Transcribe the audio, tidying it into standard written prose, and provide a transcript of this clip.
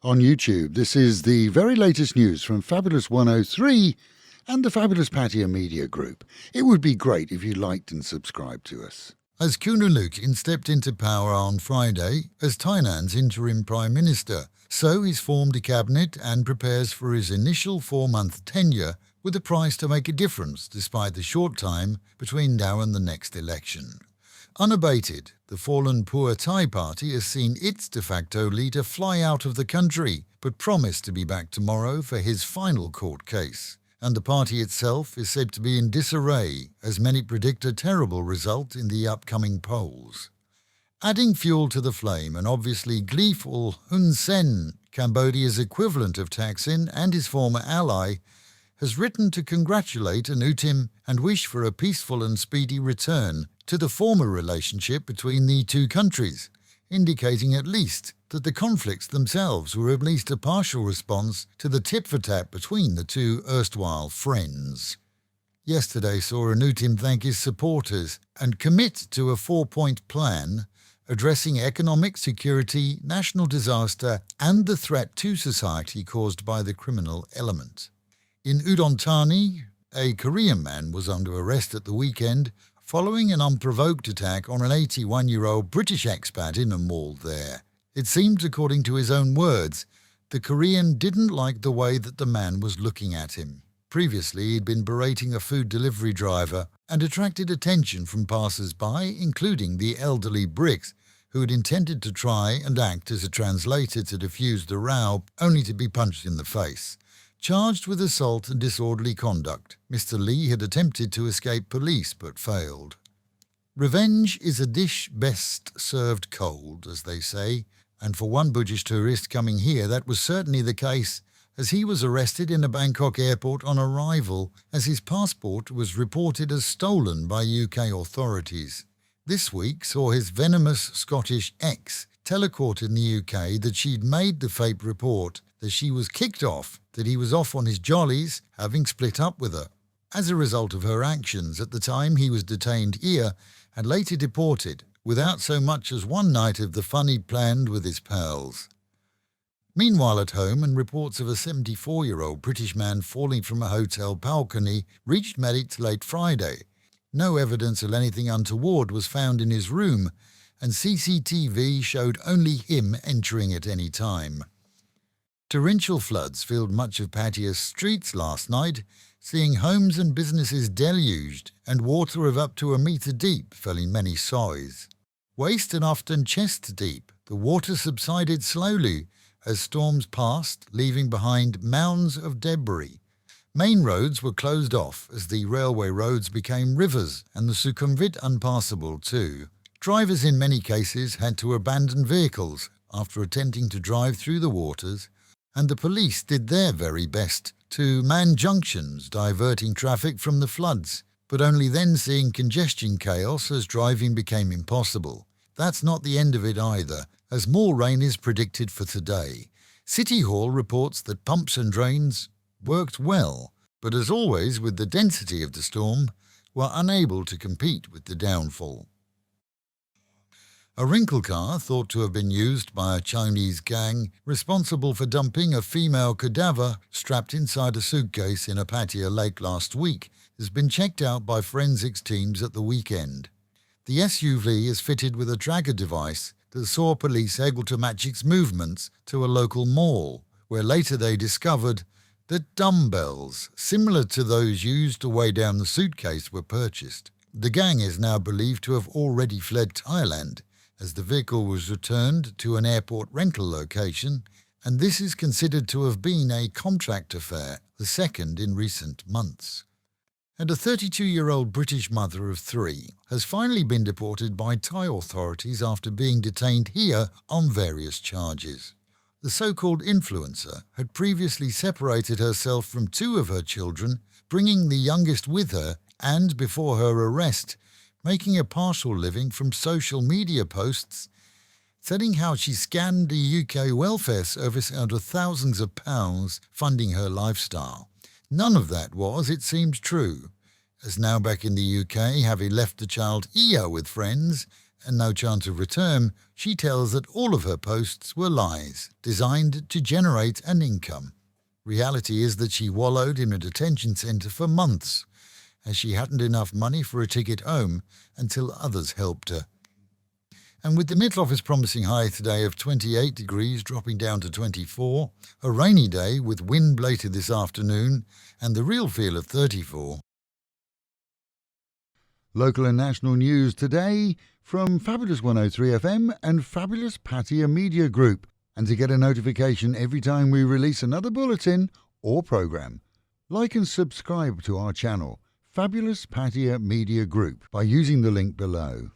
on YouTube. This is the very latest news from Fabulous 103 and the Fabulous Pattaya Media Group. It would be great if you liked and subscribed to us. As Kunalukin stepped into power on Friday as Thailand's interim Prime Minister, so he's formed a cabinet and prepares for his initial 4-month tenure with a price to make a difference despite the short time between now and the next election. Unabated, the fallen Pheu Thai party has seen its de facto leader fly out of the country, but promised to be back tomorrow for his final court case. And the party itself is said to be in disarray, as many predict a terrible result in the upcoming polls. Adding fuel to the flame, and obviously gleeful Hun Sen, Cambodia's equivalent of Thaksin and his former ally, has written to congratulate Anutin and wish for a peaceful and speedy return to the former relationship between the two countries, indicating at least that the conflicts themselves were at least a partial response to the tit-for-tat between the two erstwhile friends. Yesterday saw Anutin thank his supporters and commit to a 4-point plan addressing economic security, national disaster and the threat to society caused by the criminal element. In Udantani, a Korean man was under arrest at the weekend following an unprovoked attack on an 81-year-old British expat in a mall there. It seems, according to his own words, the Korean didn't like the way that the man was looking at him. Previously, he'd been berating a food delivery driver and attracted attention from passers-by, including the elderly Bricks, who had intended to try and act as a translator to defuse the row, only to be punched in the face. Charged with assault and disorderly conduct, Mr. Lee had attempted to escape police but failed. Revenge is a dish best served cold, as they say, and for one Buddhist tourist coming here that was certainly the case, as he was arrested in a Bangkok airport on arrival as his passport was reported as stolen by UK authorities. This week saw his venomous Scottish ex tell a court in the UK that she'd made the fake report that she was kicked off, that he was off on his jollies, having split up with her. As a result of her actions at the time, he was detained here and later deported, without so much as one night of the fun he'd planned with his pals. Meanwhile at home, and reports of a 74-year-old British man falling from a hotel balcony reached medics late Friday. No evidence of anything untoward was found in his room, and CCTV showed only him entering at any time. Torrential floods filled much of Pattaya's streets last night, seeing homes and businesses deluged, and water of up to 1 metre deep fell in many sois. Waist and often chest deep, the water subsided slowly as storms passed, leaving behind mounds of debris. Main roads were closed off as the railway roads became rivers, and the Sukhumvit unpassable too. Drivers in many cases had to abandon vehicles after attempting to drive through the waters, and the police did their very best to man junctions diverting traffic from the floods, but only then seeing congestion chaos as driving became impossible. That's not the end of it either, as more rain is predicted for today. City Hall reports that pumps and drains worked well, but as always with the density of the storm, were unable to compete with the downfall. A wrinkle car thought to have been used by a Chinese gang responsible for dumping a female cadaver strapped inside a suitcase in a Pattaya lake last week has been checked out by forensics teams at the weekend. The SUV is fitted with a tracker device that saw police able to match its movements to a local mall, where later they discovered that dumbbells similar to those used to weigh down the suitcase were purchased. The gang is now believed to have already fled Thailand, as the vehicle was returned to an airport rental location, and this is considered to have been a contract affair, the second in recent months. And a 32-year-old British mother of 3 has finally been deported by Thai authorities after being detained here on various charges. The so-called influencer had previously separated herself from 2 of her children, bringing the youngest with her, and before her arrest, making a partial living from social media posts, telling how she scanned the UK welfare service out of thousands of pounds funding her lifestyle. None of that was, it seems, true, as now back in the UK, having left the child here with friends and no chance of return, she tells that all of her posts were lies, designed to generate an income. Reality is that she wallowed in a detention centre for months, as she hadn't enough money for a ticket home until others helped her. And with the Met Office promising high today of 28 degrees dropping down to 24, a rainy day with wind later this afternoon, and the real feel of 34. Local and national news today from Fabulous 103 FM and Fabulous Pattaya Media Group. And to get a notification every time we release another bulletin or programme, like and subscribe to our channel, Fabulous Pattaya Media Group, by using the link below.